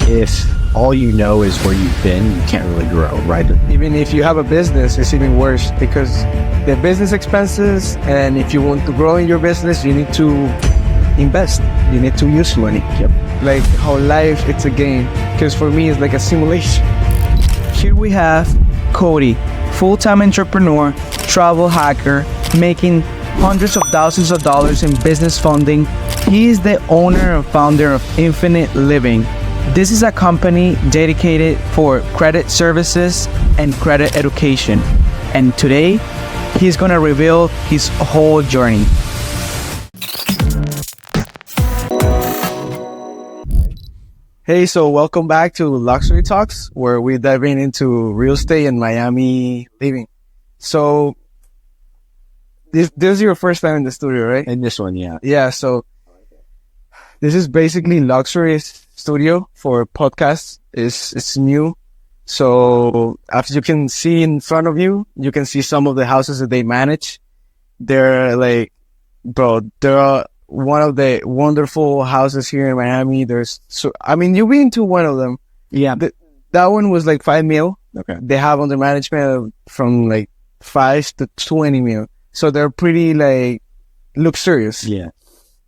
if all you know is where you've been, you can't really grow, right? Even if you have a business, it's even worse because the business expenses, and if you want to grow in your business, you need to invest. You need to use money. Yep. Like how life, it's a game. Because for me, it's like a simulation. Here we have Cody, full-time entrepreneur, travel hacker, making hundreds of thousands of dollars in business funding. He is the owner and founder of Infinite Living. This is a company dedicated for credit services and credit education. And today, he's going to reveal his whole journey. Hey, so welcome back to Luxury Talks, where we're diving into real estate and Miami living. So this is your first time in the studio, right? In this one, yeah. Yeah, so this is basically luxury studio for podcasts. It's new. So as you can see in front of you, you can see some of the houses that they manage. They're like, they're one of the wonderful houses here in Miami. You've been to one of them. Yeah. That one was like 5 mil. Okay. They have under management from like 5 to 20 mil. So they're pretty like luxurious. Yeah.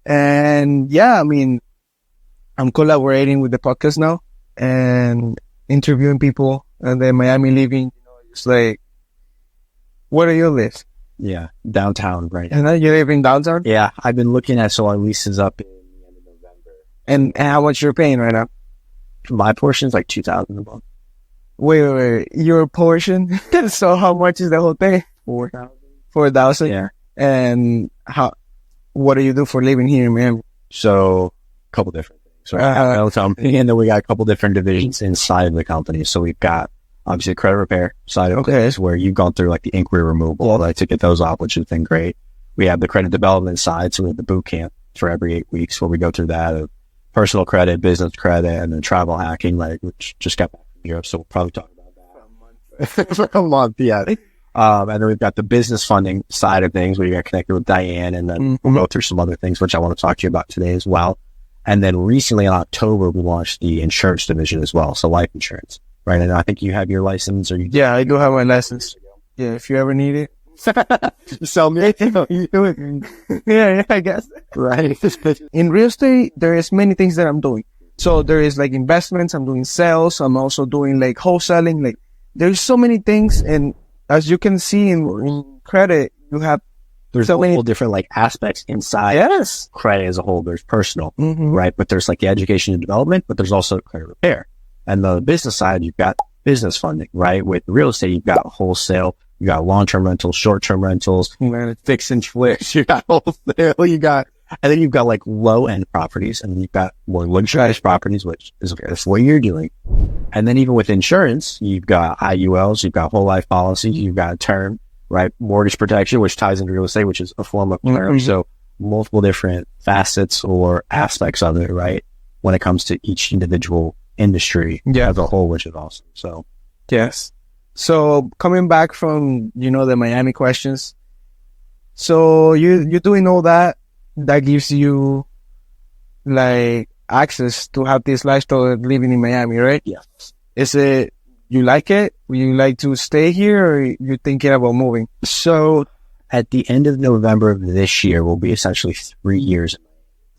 And yeah, I'm collaborating with the podcast now and interviewing people, and then Miami living, it's like, where do you live? Yeah. Downtown, right? And then you live in downtown? Yeah. I've been looking at, so our lease is up in the end of November. And how much you're paying right now? My portion is like $2,000 a month. Wait, your portion? So how much is the whole thing? $4,000. 4,000? Yeah. And what do you do for living here in Miami? So a couple different things. So and then we got a couple different divisions inside of the company. So we've got obviously the credit repair side of things, where you've gone through like the inquiry removal, like to get those off, which has been great. We have the credit development side. So we have the boot camp for every 8 weeks where we go through that of personal credit, business credit, and then travel hacking, like, which just got back from Europe. So we'll probably talk about that for a month. Yeah. And then we've got the business funding side of things where you got connected with Diane, and then we'll go through some other things, which I want to talk to you about today as well. And then recently in October, we launched the insurance division as well. So life insurance, right? And I think you have your license, or you? Yeah, I do have my license. Yeah, if you ever need it. Sell me. Yeah, I guess. Right. In real estate, there is many things that I'm doing. So there is like investments, I'm doing sales, I'm also doing like wholesaling. Like there's so many things, and as you can see in credit, there's so many different like aspects inside. Yes. Credit as a whole. There's personal, right? But there's like the education and development, but there's also credit repair. And the business side, you've got business funding, right? With real estate, you've got wholesale, you got long-term rentals, short-term rentals, fix and flips, you got wholesale, and then you've got like low-end properties, and you've got more luxurious properties, which is that's what you're doing. And then even with insurance, you've got IULs, you've got whole life policies, you've got term, right? Mortgage protection, which ties into real estate, which is a form of term. So multiple different facets or aspects of it, right? When it comes to each individual industry as a whole, which is awesome. So, yes. So coming back from, the Miami questions. So you're doing all that gives you like access to have this lifestyle of living in Miami, right? Yes. Is it, you like it? Would you like to stay here, or you're thinking about moving? So at the end of November of this year will be essentially 3 years.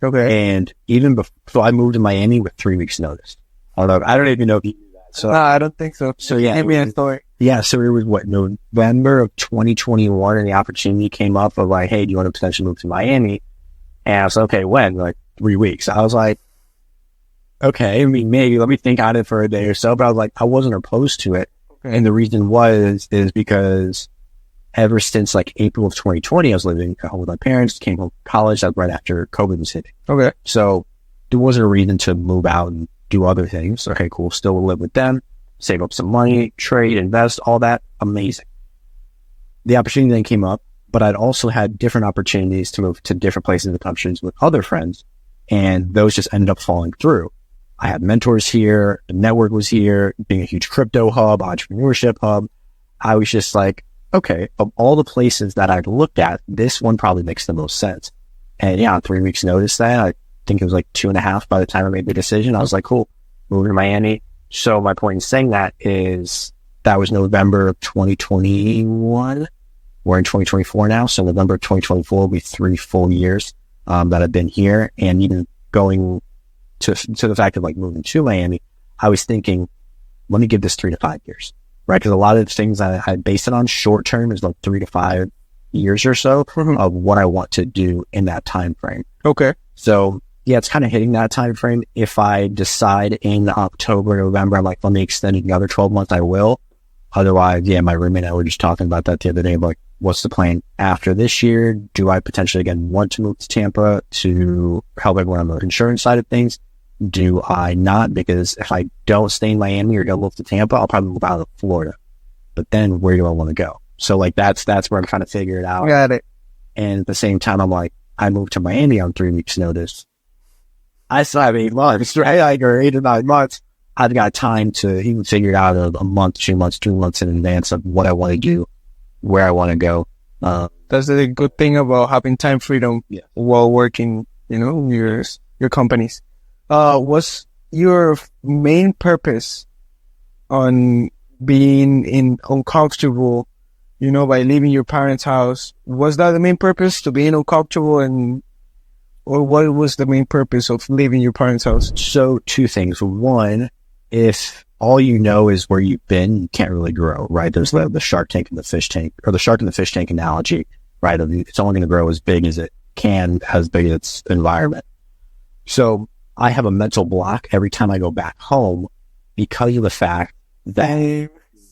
Okay. And even before, so I moved to Miami with 3 weeks notice. I don't even know if you knew that. So no, I don't think so. So yeah. Give me a story. Yeah. So it was November of 2021, and the opportunity came up of like, hey, do you want to potentially move to Miami? And I was like, okay, when? Like 3 weeks. I was like, okay, maybe let me think on it for a day or so. But I was like, I wasn't opposed to it. Okay. And the reason is because ever since like April of 2020, I was living at home with my parents, came home from college. That was right after COVID was hitting. Okay. So there wasn't a reason to move out and do other things. Okay, cool. Still live with them, save up some money, trade, invest, all that. Amazing. The opportunity then came up, but I'd also had different opportunities to move to different places in the country with other friends. And those just ended up falling through. I had mentors here. The network was here, being a huge crypto hub, entrepreneurship hub. I was just like, okay, of all the places that I'd looked at, this one probably makes the most sense. And yeah, on 3 weeks notice that, I think it was like 2.5 by the time I made the decision. I was like, cool, moving to Miami. So my point in saying that is that was November of 2021. We're in 2024 now. So November of 2024 will be 3 full years that I've been here. And even going to the fact of like moving to Miami, I was thinking, let me give this 3 to 5 years, right? Because a lot of the things I base it on short term is like 3 to 5 years or so of what I want to do in that time frame. Okay. So yeah, it's kind of hitting that time frame. If I decide in October, November, I'm like, let me extend it another 12 months, I will. Otherwise, yeah, my roommate and I were just talking about that the other day. Like, what's the plan after this year? Do I potentially again want to move to Tampa to help everyone on the insurance side of things? Do I not? Because if I don't stay in Miami or don't move to Tampa, I'll probably move out of Florida. But then where do I want to go? So like, that's where I'm trying to figure it out. Got it. And at the same time, I'm like, I moved to Miami on 3 weeks notice. I still have 8 months, right? Like, or 8 or 9 months. I've got time to even figure out a month, 2 months, 3 months in advance of what I want to do, where I want to go. That's the good thing about having time freedom while working, your companies. What's your main purpose on being uncomfortable, by leaving your parents' house? Was that the main purpose, to being uncomfortable, or what was the main purpose of leaving your parents' house? So 2 things. One, if all you know is where you've been, you can't really grow, right? There's the shark tank and the fish tank, or the shark and the fish tank analogy, right? It's only going to grow as big as it can, as big as its environment. So I have a mental block every time I go back home because of the fact that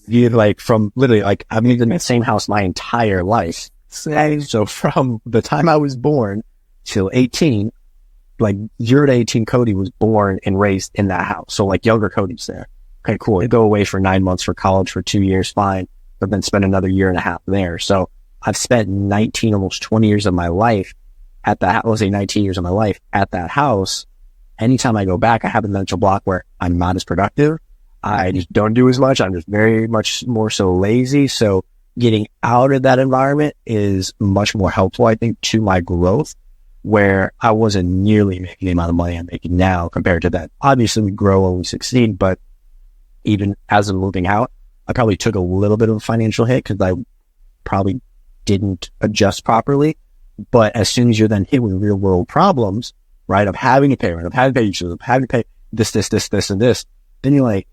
you from literally I've lived in the same house my entire life. So from the time I was born till 18, 0 to 18, Cody was born and raised in that house. So younger Cody's there. Okay, cool. You go away for 9 months for college for 2 years, fine, but then spend another year and a half there. So I've spent 19, almost 20 years of my life at that, let's say 19 years of my life at that house. Anytime I go back, I have a mental block where I'm not as productive. I just don't do as much. I'm just very much more so lazy. So getting out of that environment is much more helpful, I think, to my growth, where I wasn't nearly making the amount of money I'm making now compared to that. Obviously, we grow when we succeed, but even as I'm moving out, I probably took a little bit of a financial hit because I probably didn't adjust properly. But as soon as you're then hit with real world problems, right, of having to pay rent, of having to pay utilities, of having to pay this, and this, then you're like,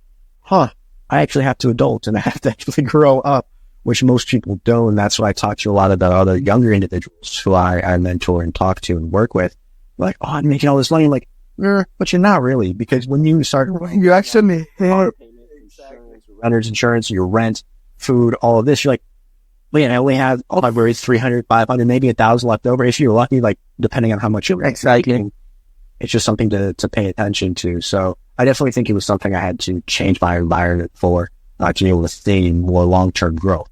I actually have to adult and I have to actually grow up, which most people don't. And that's why I talk to a lot of the other younger individuals who I mentor and talk to and work with. Like, I'm making all this money. I'm like, but you're not really, because when you start, you actually renter's insurance, your rent, food, all of this, you're like, man, I only have, I've raised 300, 500, maybe 1,000 left over. If you're lucky, depending on how much you're making, it's just something to pay attention to. So I definitely think it was something I had to change my environment for, to be able to stay in more long-term growth.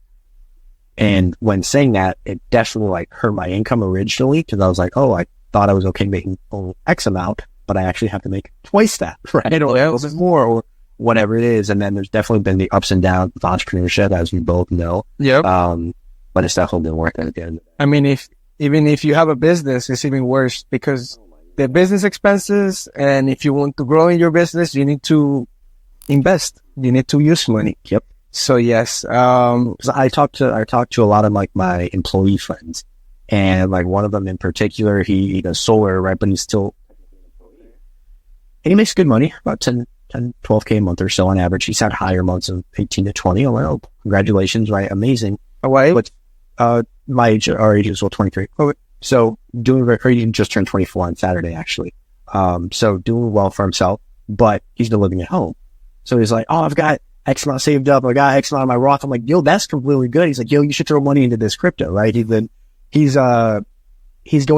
And when saying that, it definitely hurt my income originally, because I was like, I thought I was okay making only X amount, but I actually have to make twice that, right? Or a little bit more, or whatever it is. And then there's definitely been the ups and downs of entrepreneurship, as we both know. Yep. But it's definitely been worth it at the end. I mean, even if you have a business, it's even worse, because the business expenses, and if you want to grow in your business, you need to invest. You need to use money. Yep. So yes, I talked to a lot of my employee friends, and one of them in particular, he does solar, right? But and he makes good money, about 10, 12K a month or so on average. He's had higher months of 18 to 20. Oh, congratulations, right? Amazing. Why? But, our age is 23. Okay. So he just turned 24 on Saturday, actually. So doing well for himself, but he's still living at home. So he's like, I've got X amount saved up. I got X amount on my Roth. I'm like, yo, that's completely good. He's like, yo, you should throw money into this crypto, right? He's going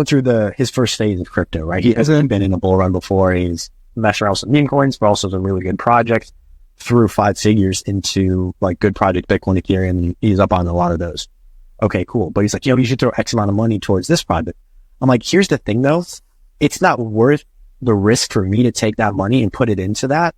through his first phase of crypto, right? He hasn't been in a bull run before. He's messed around with some meme coins, but also some really good projects, threw 5 figures into good project Bitcoin, Ethereum, and he's up on a lot of those. Okay, cool. But he's like, yo, you should throw X amount of money towards this project. I'm like, here's the thing though. It's not worth the risk for me to take that money and put it into that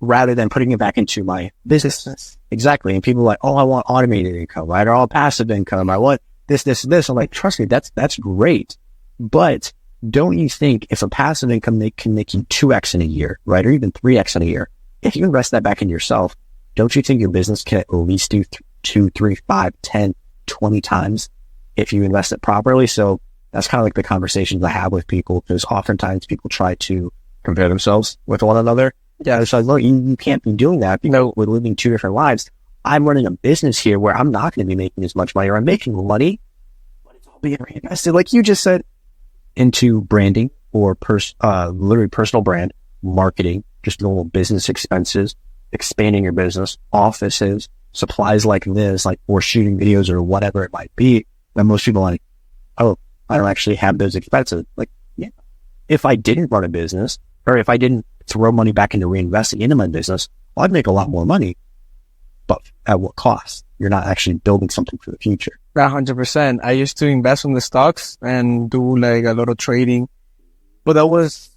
rather than putting it back into my business. Exactly. And people are like, I want automated income, right? Or all passive income. I want this. I'm like, trust me, that's great. But don't you think if a passive income can make you 2x in a year, right? Or even 3x in a year, if you invest that back in yourself, don't you think your business can at least do 2, 3, 5, 10, 20 times if you invest it properly? So that's kind of like the conversations I have with people, because oftentimes people try to compare themselves with one another. Yeah, it's like, look, you can't be doing that because we're living two different lives. I'm running a business here where I'm not going to be making as much money, or I'm making money, but it's all being reinvested, like you just said, into branding or literally personal brand, marketing, just normal business expenses, expanding your business, offices, supplies like this, like or shooting videos or whatever it might be. That most people are like, oh, I don't actually have those expenses. Like, yeah, if I didn't run a business, or if I didn't throw money back into reinvesting into my business, well, I'd make a lot more money. But at what cost? You're not actually building something for the future. 100%. I used to invest in the stocks and do like a lot of trading, but that was,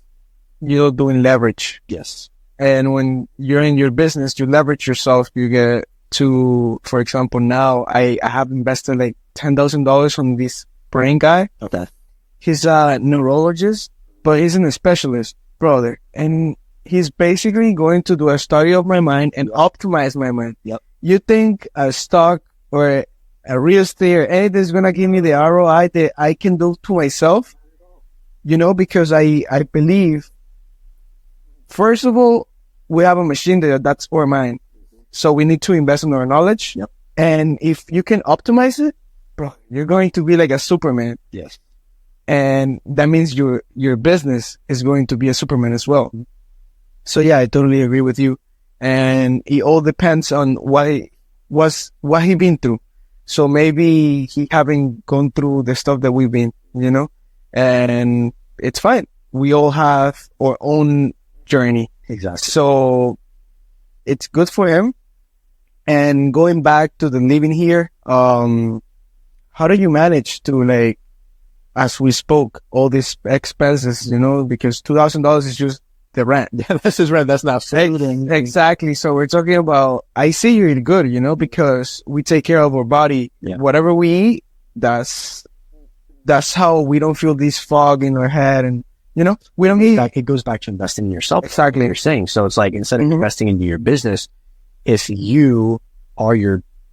doing leverage. Yes. And when you're in your business, you leverage yourself. You get to, for example, now I have invested like $10,000 on this brain guy. Okay. He's a neurologist, but he's a specialist, brother. And he's basically going to do a study of my mind and optimize my mind. Yep. You think a stock or a real estate or anything is going to give me the ROI that I can do to myself? Because I believe, first of all, we have a machine that's our mind. So we need to invest in our knowledge. Yep. And if you can optimize it, bro, you're going to be like a Superman. Yes. And that means your business is going to be a Superman as well. So yeah, I totally agree with you. And it all depends on what he been through. So maybe he haven't gone through the stuff that we've been, and it's fine. We all have our own journey. Exactly. So it's good for him. And going back to the living here, how do you manage to, like, as we spoke, all these expenses, because $2,000 is just the rent. Yeah, this is rent. That's not food. Exactly. So we're talking about, I see you're good, because we take care of our body. Yeah. Whatever we eat, that's how we don't feel this fog in our head. And, we don't eat. It goes back to investing in yourself. Exactly. Like you're saying. So it's like, instead of investing into your business, if you are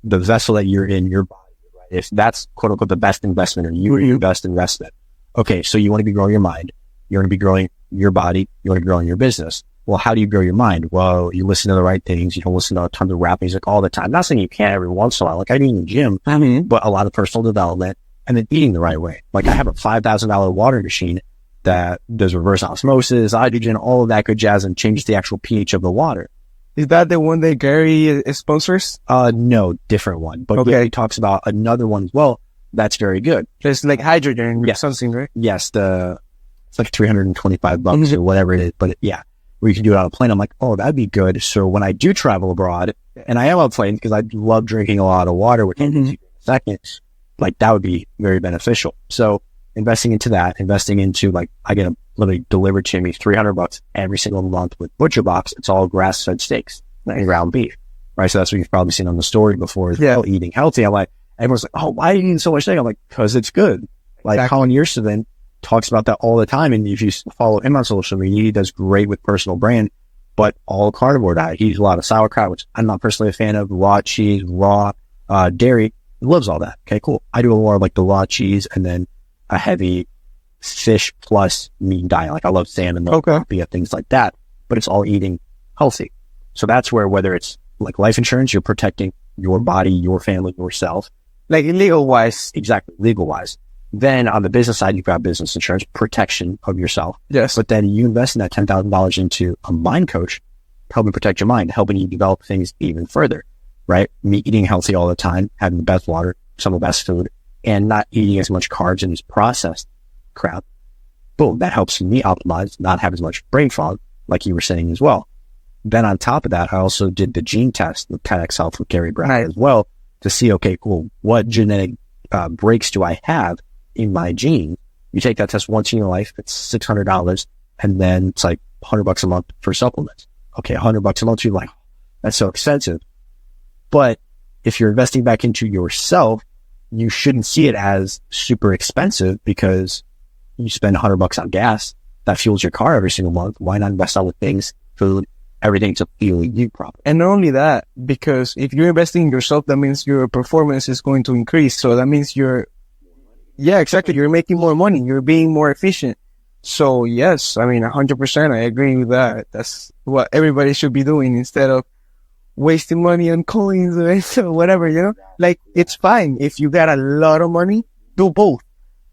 the vessel that you're in, your body, right? If that's quote unquote the best investment, or you are your best investment. Okay. So you want to be growing your mind. You want to be growing your body. You want to be growing your business. Well, how do you grow your mind? Well, you listen to the right things. You don't listen to a ton of rap music all the time. Not saying you can't every once in a while. Like I do in the gym, but a lot of personal development, and then eating the right way. Like I have a $5,000 water machine that does reverse osmosis, hydrogen, all of that good jazz, and changes the actual pH of the water. Is that the one that Gary sponsors? No, different one. But okay. He talks about another one as well. That's very good. It's like hydrogen or something, right? Yes, it's like $325 or whatever it is. But yeah, where you can do it on a plane. I'm like, oh, that'd be good. So when I do travel abroad, and I am on a plane because I love drinking a lot of water, which I'll get to in a second, like that would be very beneficial. So investing into that, investing into, like, I get literally delivered to me $300 every single month with Butcher Box. It's all grass-fed steaks and ground beef, right? So that's what you've probably seen on the story before as well, eating healthy. I'm like, everyone's like, oh, why are you eating so much steak? I'm like, because it's good. Like Colin Yerstevin talks about that all the time. And if you follow him on social media, he does great with personal brand, but all carnivore diet. He eats a lot of sauerkraut, which I'm not personally a fan of, raw cheese, raw dairy. He loves all that. Okay, cool. I do a more of like the raw cheese and then a heavy fish plus meat diet. Like I love salmon, things like that, but it's all eating healthy. So that's where, whether it's like life insurance, you're protecting your body, your family, yourself. Like legal wise. Exactly. Legal wise. Then on the business side, you've got business insurance, protection of yourself. Yes. But then you invest in that $10,000 into a mind coach, helping protect your mind, helping you develop things even further, right? Me eating healthy all the time, having the best water, some of the best food, and not eating as much carbs and as processed crap. Boom. That helps me optimize, not have as much brain fog, like you were saying as well. Then on top of that, I also did the gene test with 10X Health with Gary Brown as well to see, okay, cool, what genetic breaks do I have in my gene? You take that test once in your life, it's $600, and then it's like $100 a month for supplements. Okay, $100 a month, you're like, that's so expensive. But if you're investing back into yourself, you shouldn't see it as super expensive because you spend $100 on gas that fuels your car every single month. Why not invest all the things, food, everything to fuel you properly? And not only that, because if you're investing in yourself, that means your performance is going to increase. So that means yeah, exactly. You're making more money. You're being more efficient. So yes, I mean, 100%. I agree with that. That's what everybody should be doing instead of wasting money on coins or whatever, you know? Like, it's fine. If you got a lot of money, do both.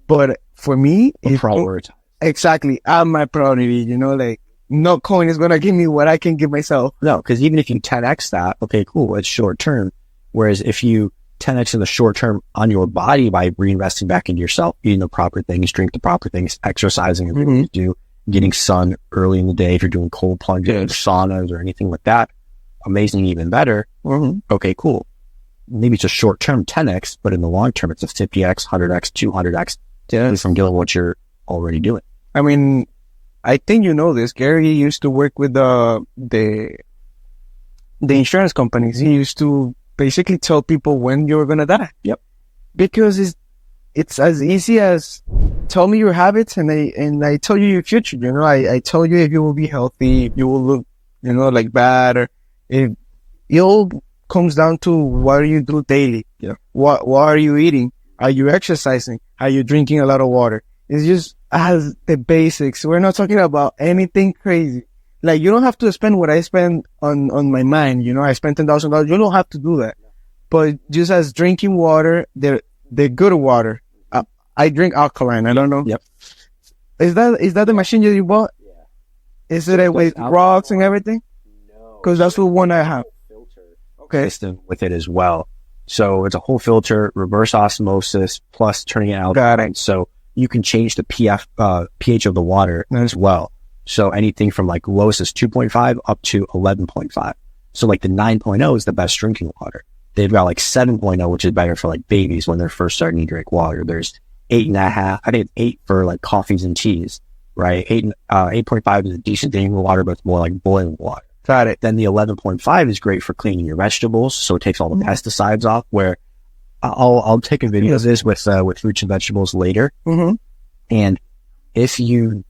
But for me, prioritize. Exactly. I'm my priority, you know, like, no coin is going to give me what I can give myself. No, because even if you 10x that, okay, cool, it's short term. Whereas if you 10x in the short term on your body by reinvesting back into yourself, eating the proper things, drink the proper things, exercising, and you do, getting sun early in the day if you're doing cold plunges, saunas, or anything like that, amazing, even better. Okay, cool. Maybe it's a short term 10x, but in the long term, it's a 50x, 100x, 200x from doing what you're already doing. I mean, I think you know this. Gary used to work with the insurance companies. He used to basically tell people when you're gonna die. Yep. Because it's as easy as tell me your habits and I tell you your future. You know, I tell you if you will be healthy, if you will look, you know, like bad, or if it all comes down to what do you do daily. Yeah. What are you eating? Are you exercising? Are you drinking a lot of water? It's just as the basics. We're not talking about anything crazy. Like, you don't have to spend what I spend on my mind. You know, I spent $10,000. You don't have to do that. But just as drinking water, the good water. I drink alkaline. I don't know. Yep. Is that the machine you bought? Yeah. Is it with rocks and everything? No. Because that's the one I have. Okay. System with it as well. So it's a whole filter, reverse osmosis, plus turning it alkaline. So you can change the pH of the water as well. So anything from like lowest is 2.5 up to 11.5. So like the 9.0 is the best drinking water. They've got like 7.0, which is better for like babies when they're first starting to drink water. There's 8.5. I think it's 8 for like coffees and teas, right? 8.5 is a decent drinking water, but it's more like boiling water. Got it. Then the 11.5 is great for cleaning your vegetables. So it takes all the pesticides off, where I'll take a video of this with fruits and vegetables later. And if you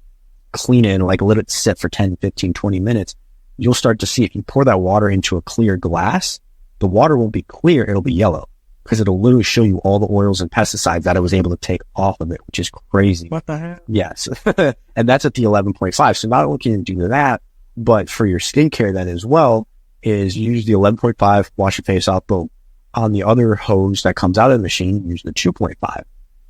clean it and like let it sit for 10, 15, 20 minutes, you'll start to see if you pour that water into a clear glass, the water won't be clear, it'll be yellow, because it'll literally show you all the oils and pesticides that it was able to take off of it, which is crazy. What the hell? Yes. And that's at the 11.5. So not only can you do that, but for your skincare then as well, is use the 11.5, wash your face off, but on the other hose that comes out of the machine, use the 2.5,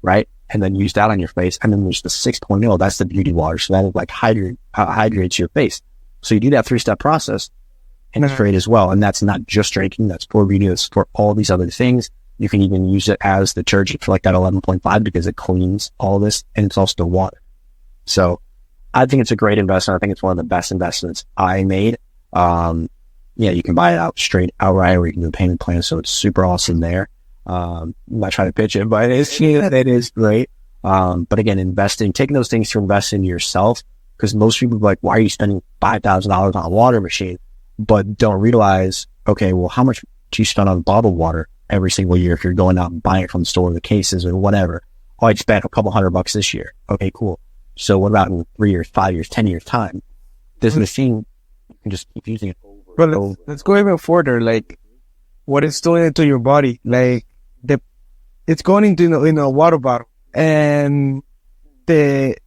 right? And then use that on your face. And then there's the 6.0. That's the beauty water. So that like hydrates your face. So you do that 3-step process, and it's great as well. And that's not just drinking. That's for beauty. That's for all these other things. You can even use it as detergent for like that 11.5 because it cleans all this, and it's also water. So I think it's a great investment. I think it's one of the best investments I made. Yeah, you can buy it outright, or you can do a payment plan. So it's super awesome there. I'm not trying to pitch it, but it is great. But again, taking those things to invest in yourself, because most people are like, why are you spending $5,000 on a water machine? But don't realize, okay, well, how much do you spend on bottled water every single year if you're going out and buying it from the store, the cases or whatever? Oh, I spent a couple $100 this year. Okay, cool. So what about in 3 years, 5 years, 10 years time? This machine, you can just keep using it over and over. Let's go even further. Like, what it's doing to your body. Like, it's going into in a water bottle, and the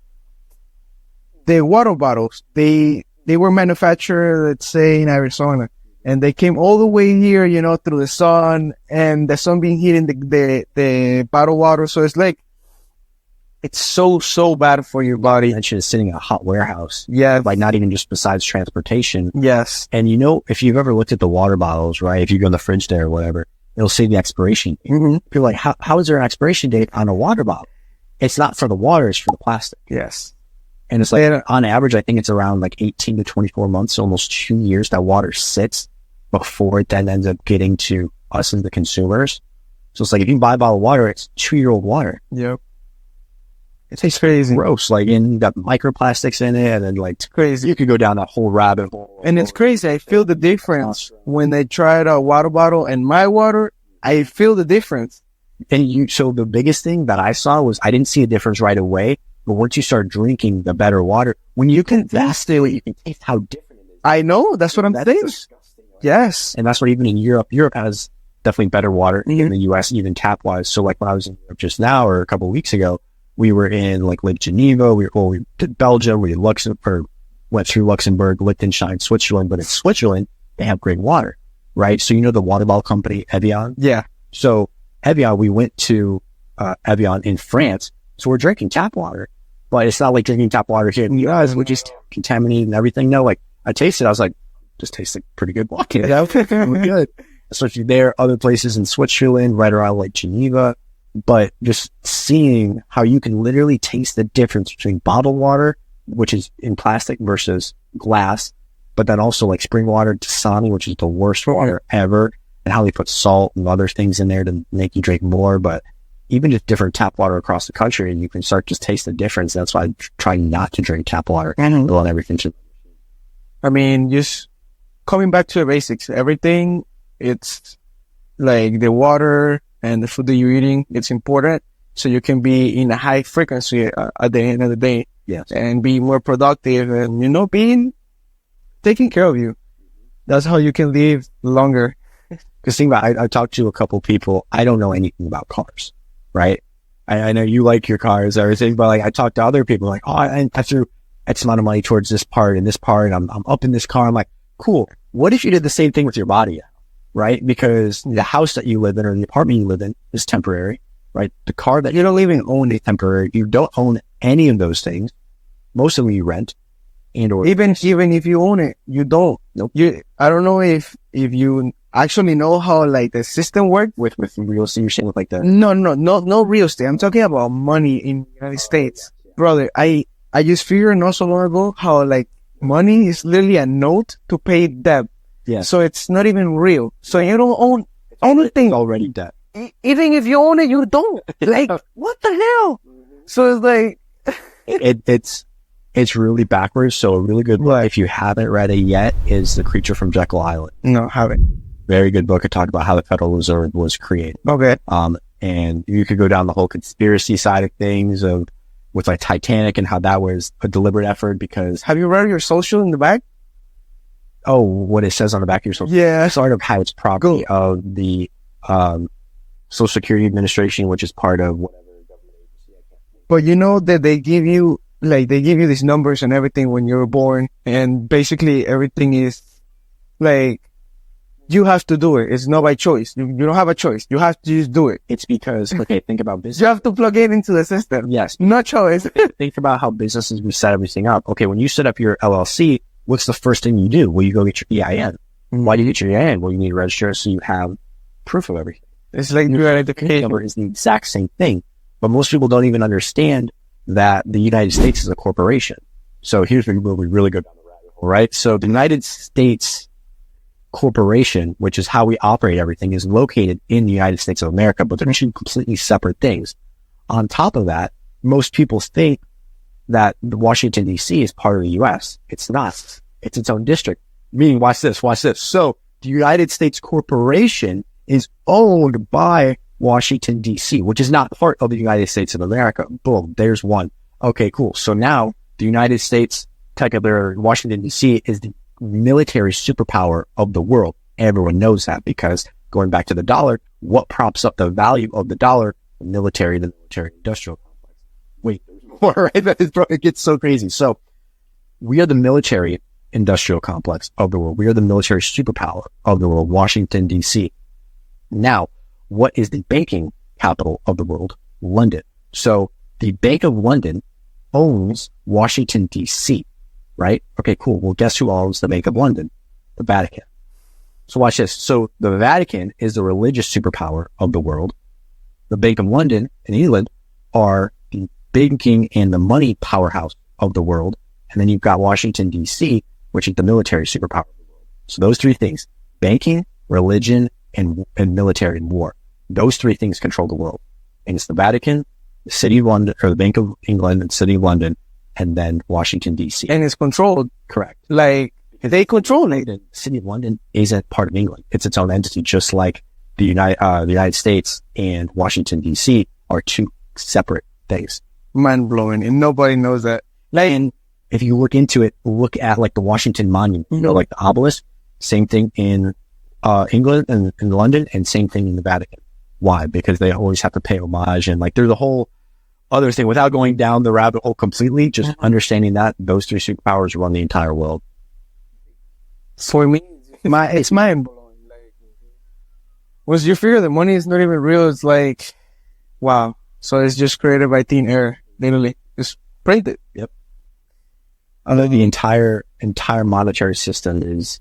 water bottles, they were manufactured, let's say, in Arizona, and they came all the way here, you know, through the sun, and the sun being hitting the bottled water. So it's like, it's so bad for your body. That shit is sitting in a hot warehouse. Yeah. Like, not even just besides transportation. Yes. And you know, if you've ever looked at the water bottles, right? If you go in the fridge there or whatever, it'll say the expiration date. People are like, how is there an expiration date on a water bottle? It's not for the water, it's for the plastic. Yes. And it's like, on average, I think it's around like 18 to 24 months, so almost 2 years that water sits before it then ends up getting to us as the consumers. So it's like, if you buy a bottle of water, it's 2-year-old water. Yep. It tastes crazy. Gross. Like, and you got microplastics in it, and then like, it's crazy. You could go down that whole rabbit hole. And it's crazy. I feel the difference when they tried a water bottle and my water. I feel the difference. And so the biggest thing that I saw was, I didn't see a difference right away, But once you start drinking the better water, when you can taste it, you can taste how different it is. I know. That's what I'm saying. Disgusting, right? Yes. And that's what even in Europe has definitely better water in the US, even tap wise. So like when I was in Europe just now or a couple of weeks ago, we were in like Lake Geneva. We did Belgium. We did Luxembourg, went through Luxembourg, Liechtenstein, Switzerland. But in Switzerland, they have great water, right? So you know the water bottle company Evian? Yeah. So Evian, we went to Evian in France. So we're drinking tap water, but it's not like drinking tap water here in the US, which is contaminated and everything. No, like I tasted, I was like, just tastes like pretty good water. Yeah. We're good. Especially there, other places in Switzerland, right around Lake Geneva. But just seeing how you can literally taste the difference between bottled water, which is in plastic, versus glass, but then also like spring water, Dasani, which is the worst water ever, and how they put salt and other things in there to make you drink more. But even just different tap water across the country, and you can start to taste the difference. That's why I try not to drink tap water. On everything. I mean, just coming back to the basics, everything, it's like the water and the food that you're eating, it's important. So you can be in a high frequency at the end of the day. Yes. And be more productive and, you know, being taking care of you. That's how you can live longer. Because think about it, I talked to a couple people. I don't know anything about cars, right? I know you like your cars, everything, but like I talked to other people like, oh, I threw X amount of money towards this part and this part, and I'm up in this car. I'm like, cool. What if you did the same thing with your body, right? Because the house that you live in or the apartment you live in is temporary, right? The car that you don't even own is temporary. You don't own any of those things. Most of them you rent, and or even if you own it, you don't. Nope. I don't know if you actually know how like the system works with real estate. You're saying with like the no real estate. I'm talking about money in the United States, brother. I just figured not so long ago how like money is literally a note to pay debt. Yeah. So it's not even real. So you don't own anything. Already debt. Even if you own it, you don't. Like what the hell? So it's like it's really backwards. So a really good book, if you haven't read it yet, is The Creature from Jekyll Island. No, haven't. Very good book. It talked about how the Federal Reserve was created. Okay. And you could go down the whole conspiracy side of things with like Titanic and how that was a deliberate effort because... Have you read your social in the back? Oh, what it says on the back of your social? Yeah. Sort of how it's property of the Social Security Administration, which is part of whatever government agency. But you know that they give you these numbers and everything when you're born, and basically everything is like, you have to do it. It's not by choice. You don't have a choice. You have to just do it. It's because, okay, think about business. You have to plug it into the system. Yes. Not choice. Think about how businesses would set everything up. Okay, when you set up your LLC, what's the first thing you do? Well, you go get your EIN. Mm-hmm. Why do you get your EIN? Well, you need to register so you have proof of everything. It's like your identification number is the exact same thing. But most people don't even understand that the United States is a corporation. So here's where we really go down the rabbit hole, right? So the United States Corporation, which is how we operate everything, is located in the United States of America, but they're two completely separate things. On top of that, most people think that Washington, D.C. is part of the U.S. It's not. It's its own district. Meaning, watch this. So the United States Corporation is owned by Washington, D.C., which is not part of the United States of America. Boom, there's one. Okay, cool. So now the United States, technically Washington, D.C. is the military superpower of the world. Everyone knows that because going back to the dollar, what props up the value of the dollar? The military industrial complex. Wait, there's more, right? It gets so crazy. So we are the military industrial complex of the world. We are the military superpower of the world, Washington, D.C. Now, what is the banking capital of the world? London. So the Bank of London owns Washington, D.C., right? Okay, cool. Well, guess who owns the Bank of London? The Vatican. So watch this. So the Vatican is the religious superpower of the world. The Bank of London and England are the banking and the money powerhouse of the world. And then you've got Washington, D.C., which is the military superpower of the world. So those three things, banking, religion, and military and war. Those three things control the world. And it's the Vatican, the City of London, or the Bank of England and City of London, and then Washington, D.C. And it's controlled. Correct. Like, they control it. The City of London isn't part of England. It's its own entity, just like the United States and Washington, D.C. are two separate things. mind blowing, and nobody knows that. Like, and if you look into it, look at like the Washington Monument, like the obelisk. Same thing in England and in London, and same thing in the Vatican. Why? Because they always have to pay homage, and like there's a whole other thing. Without going down the rabbit hole completely, just understanding that those three superpowers run the entire world. For me, it's mind blowing. Like, once you figure the money is not even real, it's like, wow. So it's just created by thin air, literally. Just printed. Yep. Although the entire monetary system is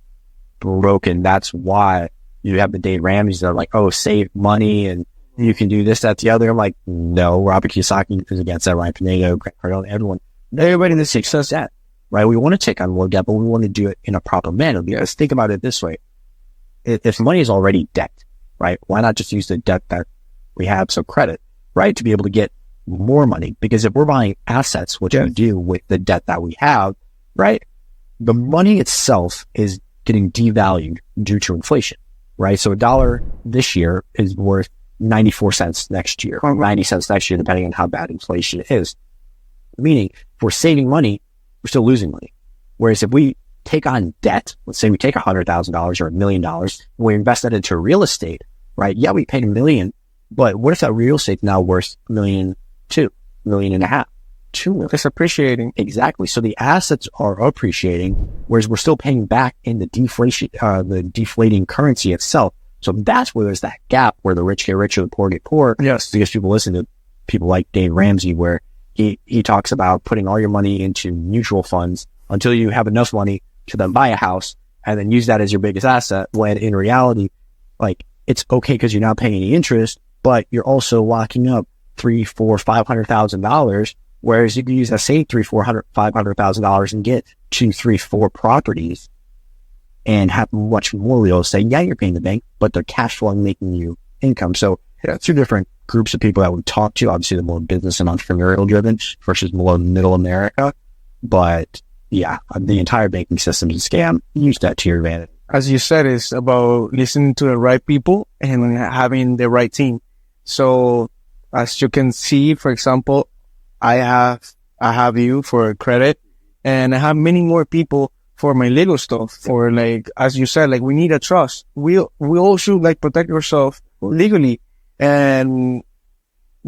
broken, that's why you have the Dave Ramsey's that are like, oh, save money and you can do this, that, the other. I'm like, no, Robert Kiyosaki is against that. Ryan Pineda, Grant Cardone, everybody in the success that, right? We want to take on more debt, but we want to do it in a proper manner. Because think about it this way. If money is already debt, right? Why not just use the debt that we have, so credit, right? To be able to get more money. Because if we're buying assets, which we do with the debt that we have, right? The money itself is getting devalued due to inflation, right? So $1 this year is worth 94 cents next year, or 90 cents next year, depending on how bad inflation is. Meaning, if we're saving money, we're still losing money. Whereas if we take on debt, let's say we take $100,000 or $1 million, we invest that into real estate, right? Yeah, we paid $1 million, but what if that real estate now worth $1.2 million, $1.5 million, $2 million? It's appreciating. Exactly. So the assets are appreciating, whereas we're still paying back in the deflation, the deflating currency itself. So that's where there's that gap where the rich get richer, the poor get poor. Yes. Because people listen to people like Dave Ramsey, where he talks about putting all your money into mutual funds until you have enough money to then buy a house and then use that as your biggest asset. When in reality, like, it's okay because you're not paying any interest, but you're also locking up $300,000-$500,000. Whereas you can use that same $500,000 and get 2, 3, 4 properties and have much more real estate. Yeah, you're paying the bank, but they're cash flowing, making you income. So yeah, 2 different groups of people that we talk to. Obviously, the more business and entrepreneurial driven versus more middle America. But yeah, the entire banking system is a scam. Use that to your advantage. As you said, it's about listening to the right people and having the right team. So as you can see, for example, I have you for credit, and I have many more people for my legal stuff. For, like, as you said, like, we need a trust. We all should, like, protect yourself legally. And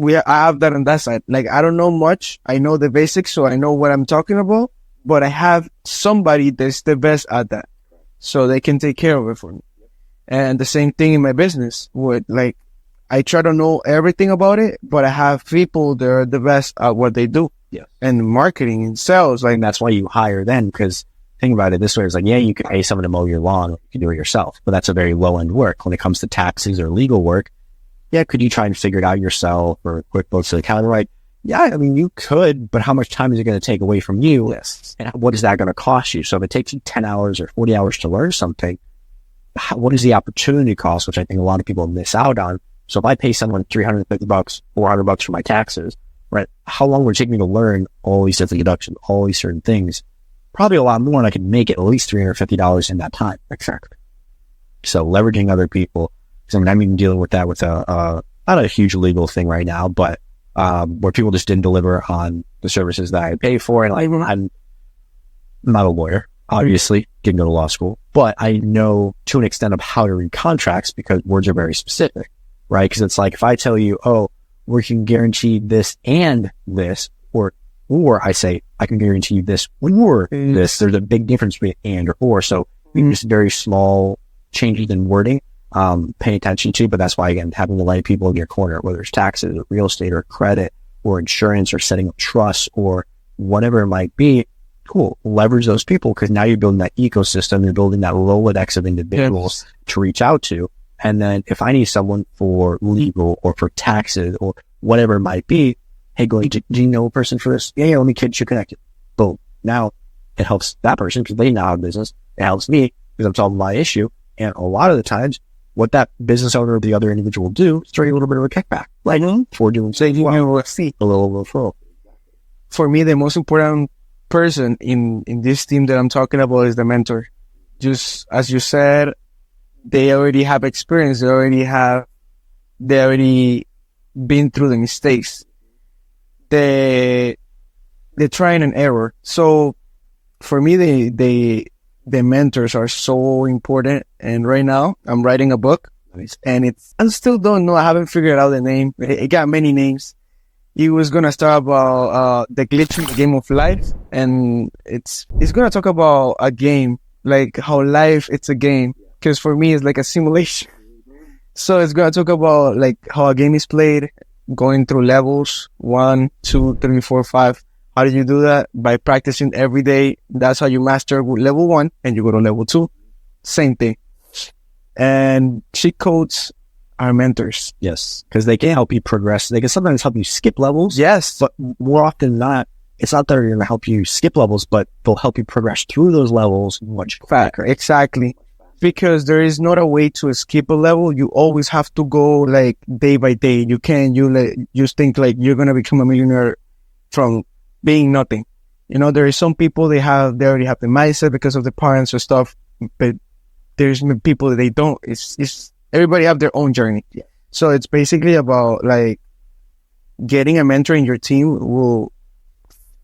I have that on that side. Like, I don't know much. I know the basics, so I know what I'm talking about, but I have somebody that's the best at that, so they can take care of it for me. And the same thing in my business with, like, I try to know everything about it, but I have people that are the best at what they do. Yeah. And marketing and sales. Like, and that's why you hire them, because think about it this way. It's like, yeah, you can pay someone to mow your lawn, or you can do it yourself, but that's a very low end work. When it comes to taxes or legal work, yeah, could you try and figure it out yourself, or QuickBooks or accounting, right? Yeah, I mean, you could, but how much time is it going to take away from you? yes. And what is that going to cost you? So if it takes you 10 hours or 40 hours to learn something, what is the opportunity cost, which I think a lot of people miss out on? So if I pay someone $350, $400 for my taxes, right? How long would it take me to learn all these different deductions, all these certain things? Probably a lot more, and I could make at least $350 in that time. Exactly. So leveraging other people, because I mean, I'm even dealing with that with not a huge legal thing right now, but where people just didn't deliver on the services that I pay for. And I'm not a lawyer, obviously, didn't go to law school, but I know to an extent of how to read contracts because words are very specific, right? Because it's like, if I tell you, oh, we can guarantee this and this, or I say, I can guarantee you this or this, there's a big difference between and or. So just very small changes in wording, pay attention to, but that's why, again, having the right people in your corner, whether it's taxes or real estate or credit or insurance or setting up trusts or whatever it might be, cool. Leverage those people, because now you're building that ecosystem, you're building that Rolodex of individuals to reach out to. And then if I need someone for legal or for taxes or whatever it might be, hey, do you know a person for this? Yeah, let me get you connected. Boom. Now it helps that person because they now have business. It helps me because I'm solving my issue. And a lot of the times, what that business owner or the other individual will do is throw a little bit of a kickback, like for doing saving a little referral. For me, the most important person in this team that I'm talking about is the mentor. Just as you said, they already have experience. They already been through the mistakes. the trying and error. So for me, the mentors are so important. And right now I'm writing a book, and I still don't know. I haven't figured out the name. It got many names. It was going to start about, the glitch in the game of life. And it's going to talk about a game, like how life, it's a game. Cause for me, it's like a simulation. So it's going to talk about like how a game is played, going through levels, 1, 2, 3, 4, 5. How do you do that? By practicing every day. That's how you master level 1 and you go to level 2. Same thing. And cheat codes are mentors. Yes. Because they can help you progress. They can sometimes help you skip levels. Yes. But more often than not, it's not that they're going to help you skip levels, but they'll help you progress through those levels much quicker. Exactly. Because there is not a way to skip a level. You always have to go like day by day. You can't, just think like you're going to become a millionaire from being nothing. You know, there is some people, they already have the mindset because of the parents or stuff, but there's people that they don't. It's everybody have their own journey. Yeah. So it's basically about like getting a mentor in your team will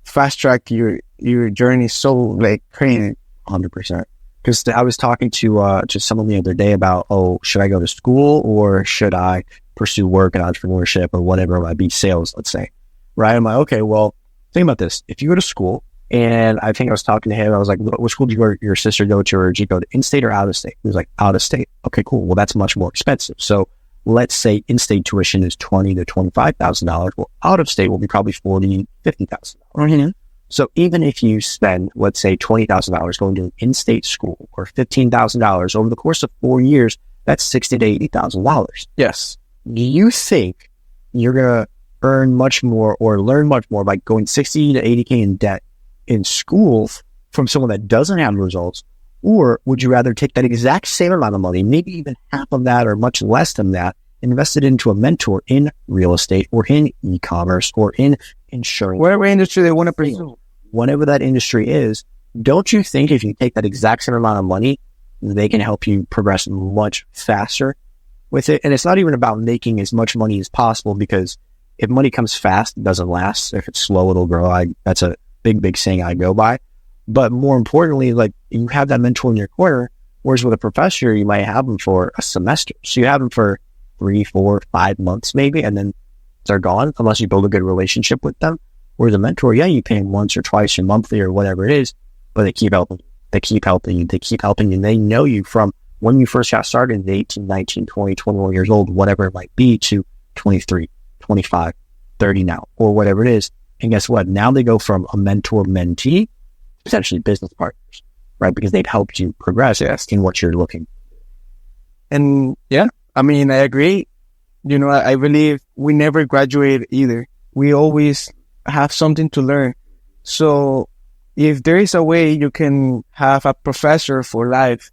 fast track your journey. So like crazy. 100%. Because I was talking to someone the other day about, should I go to school or should I pursue work and entrepreneurship or whatever it might be, sales, let's say, right? I'm like, okay, well, think about this. If you go to school, and I think I was talking to him, I was like, what school did your sister go to, or did you go to in-state or out-of-state? He was like, out-of-state. Okay, cool. Well, that's much more expensive. So let's say in-state tuition is $20,000 to $25,000. Well, out-of-state will be probably $40,000, $50,000. Mm-hmm. So even if you spend, let's say, $20,000 going to an in-state school or $15,000 over the course of 4 years, that's $60,000 to $80,000. Yes. Do you think you're going to earn much more or learn much more by going 60 to 80K in debt in school from someone that doesn't have results? Or would you rather take that exact same amount of money, maybe even half of that or much less than that, invest it into a mentor in real estate or in e-commerce or in insurance? Whatever industry they want to pursue. Whatever that industry is, don't you think if you take that exact same amount of money, they can help you progress much faster with it? And it's not even about making as much money as possible, because if money comes fast, it doesn't last. If it's slow, it'll grow. That's a big saying I go by. But more importantly, like, you have that mentor in your corner, whereas with a professor, you might have them for a semester. So you have them for 3, 4, 5 months maybe, and then they're gone unless you build a good relationship with them. Whereas a mentor, yeah, you pay them once or twice or monthly or whatever it is, but they keep helping you. They keep helping you. They keep helping you. They know you from when you first got started at 18, 19, 20, 21 years old, whatever it might be, to 23, 25, 30 now, or whatever it is. And guess what? Now they go from a mentor-mentee, essentially business partners, right? Because they've helped you progress in what you're looking. And yeah, I mean, I agree. You know, I believe we never graduate either. We always have something to learn. So if there is a way you can have a professor for life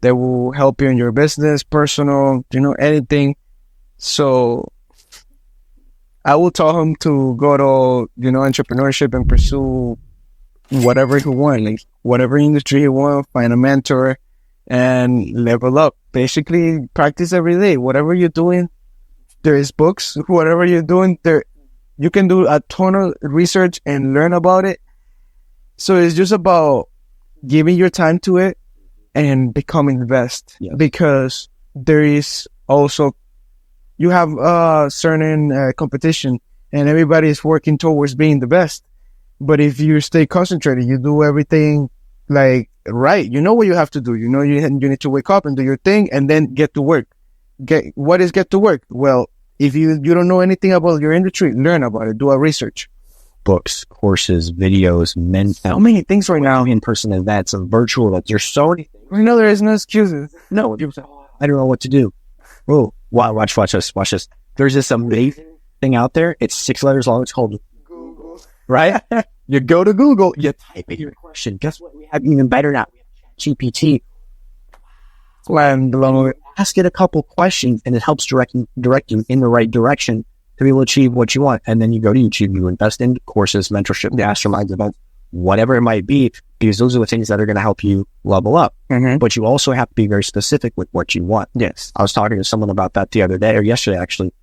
that will help you in your business, personal, anything. So I will tell him to go to, entrepreneurship and pursue whatever he wants, like whatever industry he wants, find a mentor and level up. Basically practice every day. Whatever you're doing, there is books. Whatever you're doing, you can do a ton of research and learn about it. So it's just about giving your time to it and becoming the best. Yes. Because there is also, you have a certain competition and everybody is working towards being the best. But if you stay concentrated, you do everything like right, you know what you have to do. You know, you need to wake up and do your thing and then get to work. What is get to work? Well, if you don't know anything about your industry, learn about it. Do a research. Books, courses, videos, so many things right now. In-person events and virtual events. There's so many things. We know there is no excuses. No, people say, I don't know what to do. Oh, watch this. There's this amazing thing out there. It's 6 letters long. It's called Google. Right? You go to Google, you type in your question. Guess what? We have even better now. We have GPT. Ask it a couple questions and it helps direct you in the right direction to be able to achieve what you want. And then you go to YouTube, you invest in courses, mentorship, masterminds, events, whatever it might be, because those are the things that are going to help you level up. Mm-hmm. But you also have to be very specific with what you want. Yes. I was talking to someone about that the other day, or yesterday actually.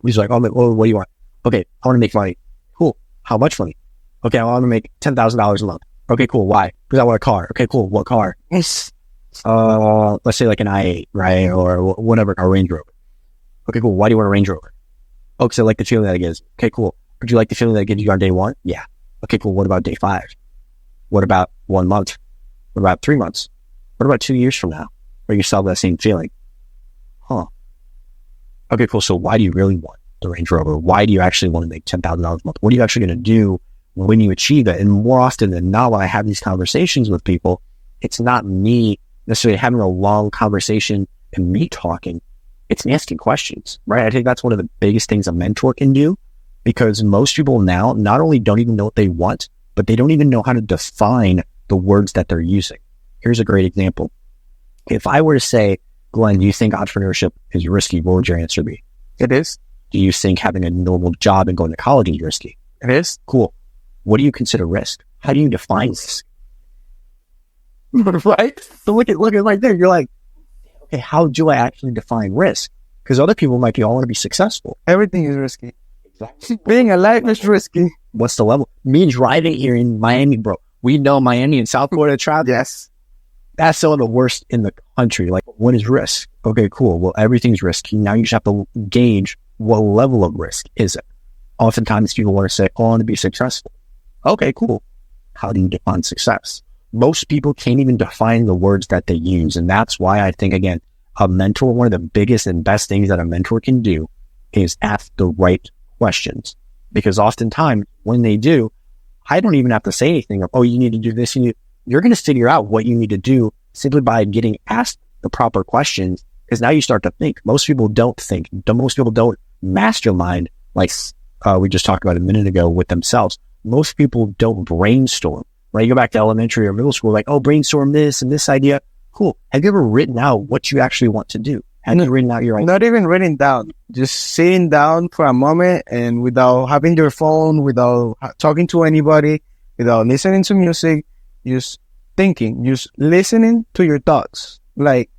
He's like, well, what do you want? Okay, I want to make money. How much money? Okay, I want to make $10,000 a month. Okay, cool. Why? Because I want a car. Okay, cool. What car? Let's say like an i8, right? Or whatever, a Range Rover. Okay, cool. Why do you want a Range Rover? Oh, because I like the feeling that it gives. Okay, cool. Would you like the feeling that it gives you on day 1? Yeah. Okay, cool. What about day 5? What about 1 month? What about 3 months? What about 2 years from now? Where you still have that same feeling? Huh. Okay, cool. So why do you really want the Range Rover? Why do you actually want to make $10,000 a month? What are you actually going to do when you achieve it? And more often than not, when I have these conversations with people, it's not me necessarily having a long conversation and me talking. It's me asking questions, right? I think that's one of the biggest things a mentor can do, because most people now not only don't even know what they want, but they don't even know how to define the words that they're using. Here's a great example. If I were to say, Glenn, do you think entrepreneurship is risky? What would your answer be? It is. Do you think having a normal job and going to college is risky? It is. Cool. What do you consider risk? How do you define risk? Right? So look at right there. You're like, okay, how do I actually define risk? Because other people might be all want to be successful. Everything is risky. Exactly. Being alive is risky. What's the level? Me driving here in Miami, bro. We know Miami and South Florida traffic. Yes. That's some of the worst in the country. Like, what is risk? Okay, cool. Well, everything's risky. Now you just have to gauge what level of risk is it. Oftentimes people want to say, oh, I want to be successful. Okay, cool. How do you define success? Most people can't even define the words that they use. And that's why I think, again, a mentor, one of the biggest and best things that a mentor can do is ask the right questions. Because oftentimes when they do, I don't even have to say anything of, oh, you need to do this. You're going to figure out what you need to do simply by getting asked the proper questions, because now you start to think. Most people don't think. Most people don't mastermind, like we just talked about a minute ago, with themselves. Most people don't brainstorm, right? You go back to elementary or middle school, like, oh, brainstorm this and this idea. Cool. Have you ever written out what you actually want to do? Have you written out your idea? Not even written down. Just sitting down for a moment and without having your phone, without talking to anybody, without listening to music, just thinking, just listening to your thoughts. Like,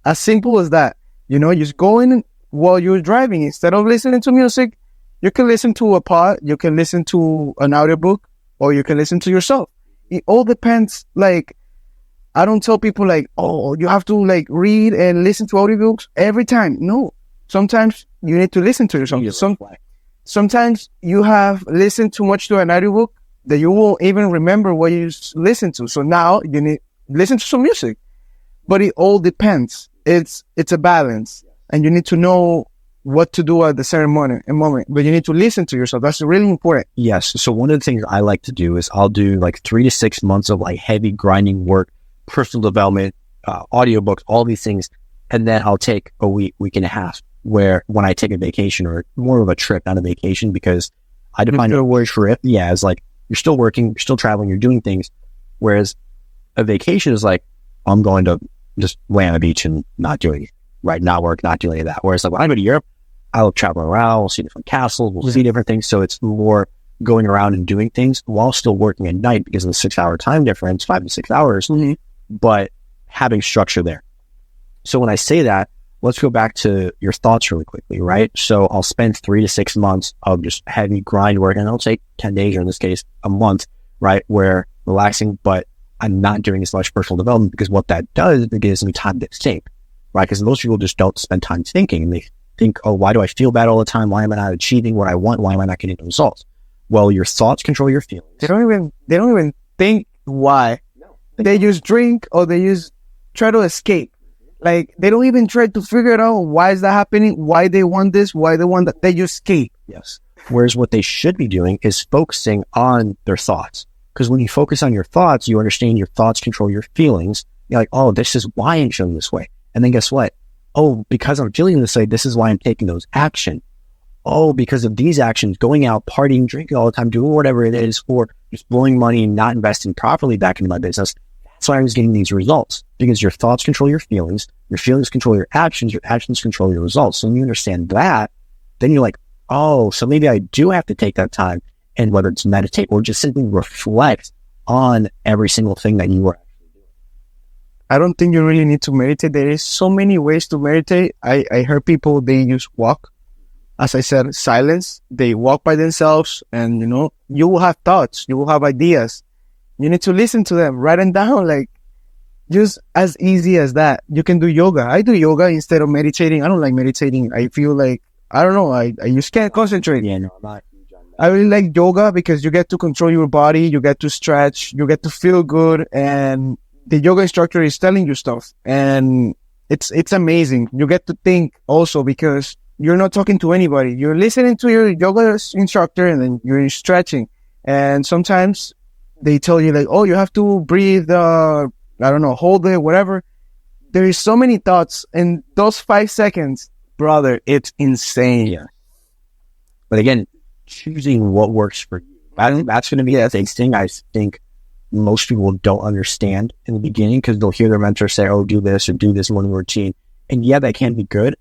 as simple as that. You know, just going while you're driving. Instead of listening to music, you can listen to a pod, you can listen to an audiobook, or you can listen to yourself. It all depends. Like, I don't tell people like, oh, you have to like read and listen to audiobooks every time. No. Sometimes you need to listen to yourself. Sometimes you have listened too much to an audiobook that you won't even remember what you listened to. So now you need listen to some music. But it all depends. It's a balance. And you need to know what to do at the certain moment. But you need to listen to yourself. That's really important. Yes. So one of the things I like to do is I'll do like 3 to 6 months of like heavy grinding work, personal development, audiobooks, all these things. And then I'll take a week and a half where when I take a vacation, or more of a trip, not a vacation, because I define a trip, as like you're still working, you're still traveling, you're doing things. Whereas a vacation is like, I'm going to just lay on a beach and not do anything, right? Not work, not do any of that. Whereas like when I go to Europe, I'll travel around, we'll see different castles, we'll see different things. So it's more going around and doing things while still working at night because of the 6-hour time difference, 5 to 6 hours, but having structure there. So when I say that, let's go back to your thoughts really quickly, right? So I'll spend 3 to 6 months of just heavy grind work, and I'll say 10 days, or in this case, a month, right? Where relaxing, but I'm not doing as much personal development, because what that does, it gives me time to think, right? Because most people just don't spend time thinking, and they think, oh, why do I feel bad all the time? Why am I not achieving what I want? Why am I not getting the results? Well, your thoughts control your feelings. They don't even think why. No. They just drink, or they just try to escape. Like, they don't even try to figure it out. Why is that happening? Why they want this? Why they want that? They just escape. Yes. Whereas what they should be doing is focusing on their thoughts. Because when you focus on your thoughts, you understand your thoughts control your feelings. You're like, oh, this is why I'm feeling this way. And then guess what? Oh, because I'm feeling this way, this is why I'm taking those actions. Oh, because of these actions, going out, partying, drinking all the time, doing whatever it is, or just blowing money and not investing properly back into my business, that's why I was getting these results. Because your thoughts control your feelings control your actions control your results. So when you understand that, then you're like, oh, so maybe I do have to take that time, and whether it's meditate or just simply reflect on every single thing that you are actually doing. I don't think you really need to meditate. There is so many ways to meditate. I heard people, they use walk. as I said, silence. They walk by themselves, and you will have thoughts, you will have ideas. You need to listen to them, write them down, like just as easy as that. You can do yoga. I do yoga instead of meditating. I don't like meditating. I feel like, I don't know, I just can't concentrate. Yeah, no, I'm not huge on that. I really like yoga because you get to control your body, you get to stretch, you get to feel good, and the yoga instructor is telling you stuff, and it's amazing. You get to think also because you're not talking to anybody. You're listening to your yoga instructor, and then you're stretching. And sometimes they tell you like, oh, you have to breathe, I don't know, hold it, whatever. There is so many thoughts in those 5 seconds, brother. It's insane. Yeah. But again, choosing what works for you. That's going to be the big thing. I think most people don't understand in the beginning because they'll hear their mentor say, oh, do this or do this morning routine. And yeah, that can be good.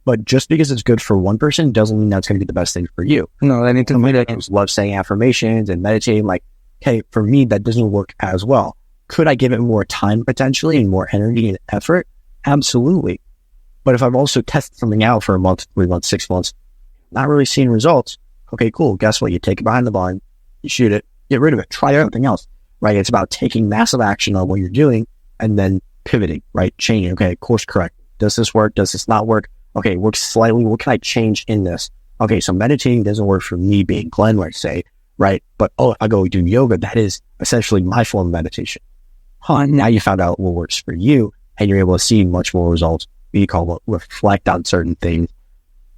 But just because it's good for one person doesn't mean that's going to be the best thing for you. No, I need to admit it. I love saying affirmations and meditating. Like, hey, for me, that doesn't work as well. Could I give it more time potentially and more energy and effort? Absolutely. But if I've also tested something out for a month, 3 months, 6 months, not really seeing results, okay, cool. Guess what? You take it behind the line, you shoot it, get rid of it, try something else, right? It's about taking massive action on what you're doing and then pivoting, right? Changing, okay, course correct. Does this work? Does this not work? Okay, it works slightly. What can I change in this? Okay, so meditating doesn't work for me being Glenn, let's say, right? But, if I go do yoga, that is essentially my form of meditation. Now you found out what works for you and you're able to see much more results. We call it reflect on certain things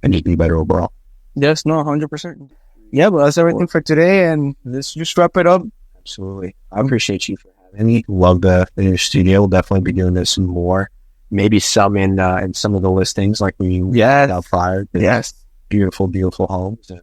and just be better overall. Yes, no, 100%. Yeah, but that's everything for today, and let's just wrap it up. Absolutely. I appreciate you for having me. Love the new studio. We'll definitely be doing this more. Maybe some in some of the listings like we had out prior. Yes. Beautiful, beautiful homes. And